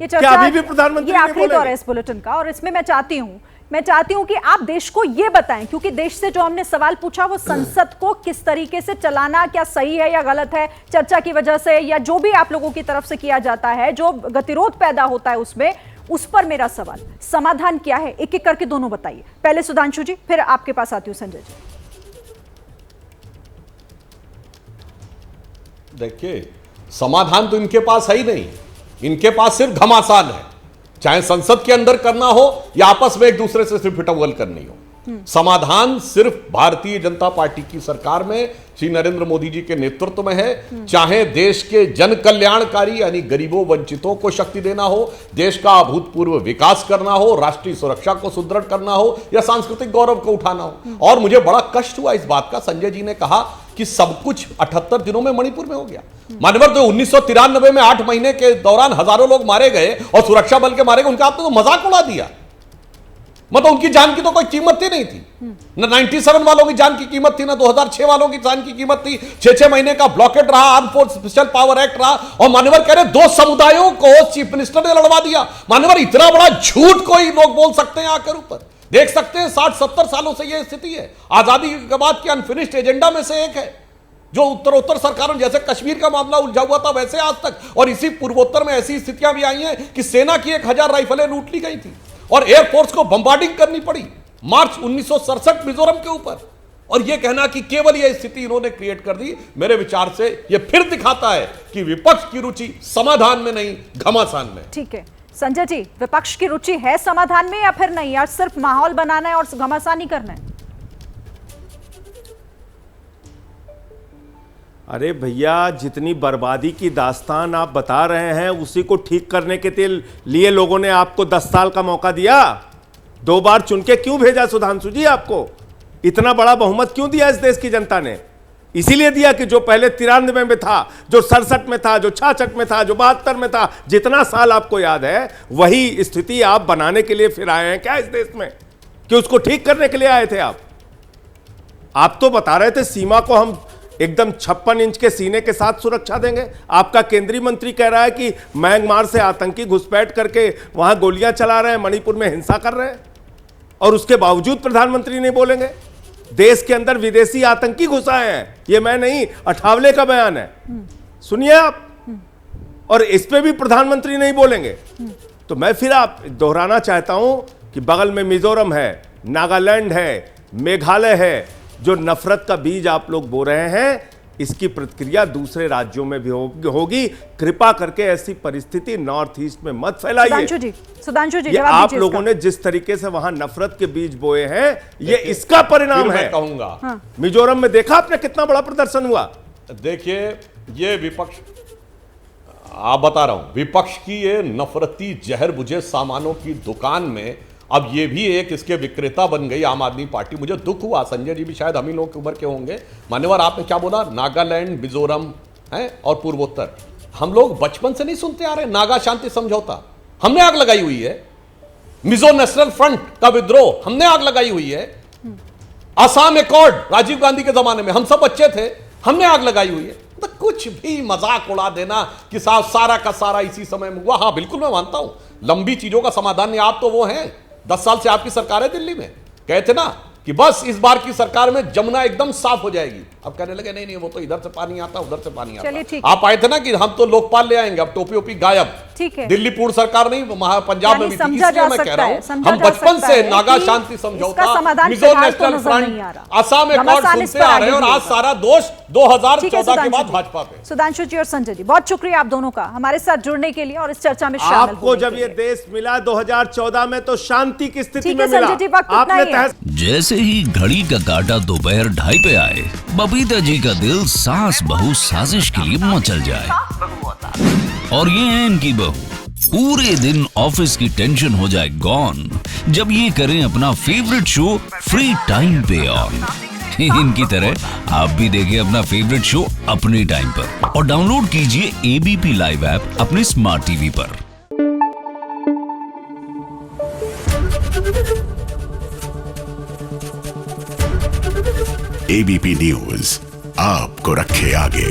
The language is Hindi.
ये चर्चा अभी भी प्रधानमंत्री ये आखिरी दौर है इस बुलेटिन का, और इसमें मैं चाहती हूं कि आप देश को ये बताएं, क्योंकि देश से जो हमने सवाल पूछा वो संसद को किस तरीके से चलाना क्या सही है या गलत है, चर्चा की वजह से या जो भी आप लोगों की तरफ से किया जाता है, जो गतिरोध पैदा होता है उसमें, उस पर मेरा सवाल, समाधान क्या है, एक एक करके दोनों बताइए। पहले सुधांशु जी, फिर आपके पास आती हूं संजय जी। देखिए, समाधान तो इनके पास है ही नहीं, इनके पास सिर्फ घमासान है। चाहे संसद के अंदर करना हो या आपस में एक दूसरे से सिर्फ पिटवल करनी हो, समाधान सिर्फ भारतीय जनता पार्टी की सरकार में, श्री नरेंद्र मोदी जी के नेतृत्व में है। चाहे देश के जन कल्याणकारी यानी गरीबों वंचितों को शक्ति देना हो, देश का अभूतपूर्व विकास करना हो, राष्ट्रीय सुरक्षा को सुदृढ़ करना हो या सांस्कृतिक गौरव को उठाना हो। और मुझे बड़ा कष्ट हुआ इस बात का, संजय जी ने कहा कि सब कुछ 78 दिनों में मणिपुर में हो गया। मान्यवर, तो 1993 में 8 महीने के दौरान हजारों लोग मारे गए और सुरक्षा बल के मारे गए, उनका आपने तो मजाक उड़ा दिया। मतलब उनकी जान की तो कोई कीमत ही नहीं थी। ना 97 वालों की जान की कीमत थी, ना 2006 वालों की जान की कीमत थी। 6 महीने का ब्लॉकेट रहा, arm force special power act रहा, और मान्यवर कह रहे 2 समुदायों को चीफ मिनिस्टर ने लड़वा दिया। मान्यवर, इतना बड़ा झूठ कोई लोग बोल सकते हैं आकर ऊपर? देख सकते हैं 60-70 सालों से यह स्थिति है। आजादी के बाद के अनफिनिश्ड एजेंडा में से एक है, जो उत्तरोत्तर सरकारों, जैसे कश्मीर का मामला उलझा हुआ था वैसे आज तक, और इसी पूर्वोत्तर में ऐसी स्थितियां भी आई हैं कि सेना की 1000 राइफलें लूट ली गई थी और एयरफोर्स को बम्बार्डिंग करनी पड़ी मार्च 1967 मिजोरम के ऊपर। और यह कहना कि केवल यह स्थिति इन्होंने क्रिएट कर दी, मेरे विचार से यह फिर दिखाता है कि विपक्ष की रुचि समाधान में नहीं, घमासान में। ठीक है संजय जी, विपक्ष की रुचि है समाधान में या फिर नहीं, या सिर्फ माहौल बनाना है और घमासानी करना है? अरे भैया, जितनी बर्बादी की दास्तान आप बता रहे हैं उसी को ठीक करने के लिए लोगों ने आपको 10 साल का मौका दिया। 2 बार चुन के क्यों भेजा सुधांशु जी? आपको इतना बड़ा बहुमत क्यों दिया इस देश की जनता ने? इसीलिए दिया कि जो पहले 93 में था, जो 67 में था, जो 66 में था, जो 72 में था, जितना साल आपको याद है, वही स्थिति आप बनाने के लिए फिर आए हैं क्या इस देश में, कि उसको ठीक करने के लिए आए थे आप तो बता रहे थे सीमा को हम एकदम 56 इंच के सीने के साथ सुरक्षा देंगे। आपका केंद्रीय मंत्री कह रहा है कि म्यांमार से आतंकी घुसपैठ करके वहां गोलियां चला रहे हैं, मणिपुर में हिंसा कर रहे हैं, और उसके बावजूद प्रधानमंत्री नहीं बोलेंगे। देश के अंदर विदेशी आतंकी घुसाए हैं, ये मैं नहीं, अठावले का बयान है, सुनिए आप, और इस पे भी प्रधानमंत्री नहीं बोलेंगे। तो मैं फिर आप दोहराना चाहता हूं कि बगल में मिजोरम है, नागालैंड है, मेघालय है, जो नफरत का बीज आप लोग बो रहे हैं, इसकी प्रतिक्रिया दूसरे राज्यों में भी होगी। कृपा करके ऐसी परिस्थिति नॉर्थ ईस्ट में मत फैलाइए। सुधांशु जी, आप लोगों ने जिस तरीके से वहां नफरत के बीज बोए हैं, ये इसका परिणाम है। कहूंगा हाँ। मिजोरम में देखा आपने कितना बड़ा प्रदर्शन हुआ। देखिए, ये विपक्ष, आप बता रहा हूं, विपक्ष की ये नफरती जहर बुझे सामानों की दुकान में अब ये भी एक इसके विक्रेता बन गई आम आदमी पार्टी। मुझे दुख हुआ, संजय जी भी शायद हम ही लोग की उम्र के होंगे। मान्यवर, आपने क्या बोला? नागालैंड, मिजोरम है और पूर्वोत्तर। हम लोग बचपन से नहीं सुनते आ रहे नागा शांति समझौता, हमने आग लगाई हुई है। मिजो नेशनल फ्रंट का विद्रोह, हमने आग लगाई हुई है। असम एकॉर्ड, राजीव गांधी के जमाने में हम सब बच्चे थे, हमने आग लगाई हुई है। तो कुछ भी मजाक उड़ा देना कि सारा का सारा इसी समय में हुआ, हाँ बिल्कुल मैं मानता हूं, लंबी चीजों का समाधान नहीं। आप तो वो हैं, 10 साल से आपकी सरकार है दिल्ली में, कहे थे ना कि बस इस बार की सरकार में जमुना एकदम साफ हो जाएगी। अब कहने लगे नहीं वो तो इधर से पानी आता, उधर से पानी आता। आप आए थे ना कि हम तो लोकपाल ले आएंगे, अब टोपी ओपी गायब। ठीक है, दिल्ली पूर्ण सरकार नहीं, पंजाब में भी थी। इसलिए मैं कह रहा हूं, हम बचपन से नागा शांति समझौता, Mizo national front, Assam accord सुनते आ रहे हैं, और आज सारा दोष 2014 के बाद भाजपा पे। सुधांशु जी और संजय जी, बहुत शुक्रिया आप दोनों का हमारे साथ जुड़ने के लिए और इस चर्चा में शामिल। आपको जब ये देश मिला 2014 में, तो शांति की स्थिति में मिला। आपने जैसे ही घड़ी का काटा दोपहर 2:30 पे आए, बबीता जी का दिल सास बहू साजिश के लिए मचल जाए। और ये है इनकी बहू, पूरे दिन ऑफिस की टेंशन हो जाए गॉन जब ये करें अपना फेवरेट शो फ्री टाइम पे ऑन। इनकी तरह आप भी देखिए अपना फेवरेट शो अपने टाइम पर और डाउनलोड कीजिए एबीपी लाइव ऐप अपने स्मार्ट टीवी पर। एबीपी न्यूज आपको रखे आगे।